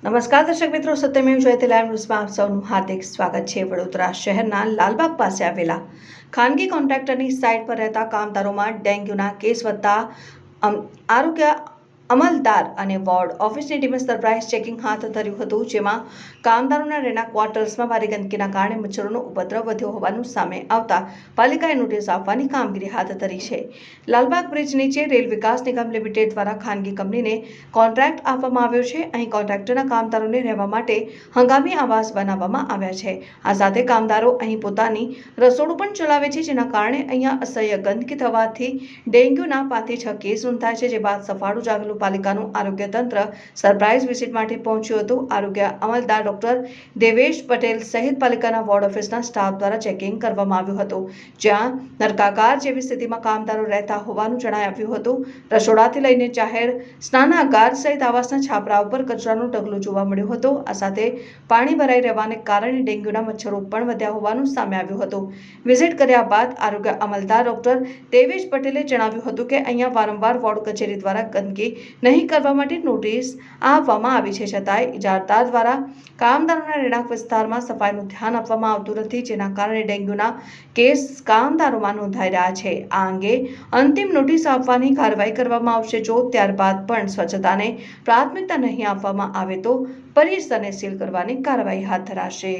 નમસ્કાર દર્શક મિત્રો, સત્યમેવ જયતે લાઈવ ન્યૂઝમાં આપ સૌનું હાર્દિક સ્વાગત છે। વડોદરા શહેરના લાલબાગ પાસે આવેલા ખાનગી કોન્ટ્રાક્ટરની સાઇટ પર રહેતા કામદારોમાં ડેન્ગ્યુના કેસ વધતા આરોગ્ય અમલદાર અને વોર્ડ ઓફિસની ટીમે સરપ્રાઇઝ ચેકિંગ હાથ ધર્યું હતું, જેમાં કામદારોના રહેણા ક્વાર્ટર્સમાં ભારે ગંદકીના કારણે મચ્છરોનો ઉપદ્રવ વધ્યો હોવાનું સામે આવતા પાલિકાએ નોટિસ આપવાની કામગીરી હાથ ધરી છે। લાલબાગ બ્રિજ નીચે રેલ વિકાસ નિગમ લિમિટેડ દ્વારા ખાનગી કંપનીને કોન્ટ્રાક્ટ આપવામાં આવ્યો છે। અહીં કોન્ટ્રાક્ટરના કામદારોને રહેવા માટે હંગામી આવાસ બનાવવામાં આવ્યા છે। આ સાથે કામદારો અહીં પોતાની રસોડું પણ ચલાવે છે, જેના કારણે અહીંયા અસહ્ય ગંદકી થવાથી ડેન્ગ્યુના 5 થી 6 કેસ નોંધાયા છે। જે બાદ સફાળું જાગેલું પાલિકાનું આરોગ્ય તંત્ર સરપ્રાઇઝ વિઝિટ માટે પહોંચ્યું હતું। આરોગ્ય અમલદાર ડોક્ટર દેવેશ પટેલ સહિત પાલિકાના વોર્ડ ઓફિસના સ્ટાફ દ્વારા ચેકિંગ કરવામાં આવ્યું હતું, જ્યાં નરકાકાર જેવી સ્થિતિમાં કામદારો રહેતા હોવાનું જણાવ્યું હતું। રસોડાથી લઈને જાહેર સ્નાનાગાર સહિત આવાસના છાપરા ઉપર કચરાનું ઢગલું જોવા મળ્યું હતું। આ સાથે પાણી ભરાઈ રહેવાને કારણે ડેન્ગ્યુના મચ્છરો પણ વધ્યા હોવાનું સામે આવ્યું હતું। વિઝિટ કર્યા બાદ આરોગ્ય અમલદાર ડોક્ટર દેવેશ પટેલે જણાવ્યું હતું કે અહીંયા વારંવાર વોર્ડ કચેરી દ્વારા ગંદકી નહીં કરવા માટે નોટિસ આપવામાં આવી છે, છતાંય ઇજારદાર દ્વારા કામદારોના રહેણાંક વિસ્તારમાં સફાઈનું ધ્યાન આપવામાં આવતું નથી, જેના કારણે ડેન્ગ્યુના કેસ કામદારોમાં નોંધાઈ રહ્યા છે। આ અંગે અંતિમ નોટિસ આપવાની કાર્યવાહી કરવામાં આવશે। જો ત્યારબાદ પણ સ્વચ્છતાને પ્રાથમિકતા નહીં આપવામાં આવે તો પરિસરને સીલ કરવાની કાર્યવાહી હાથ ધરાશે।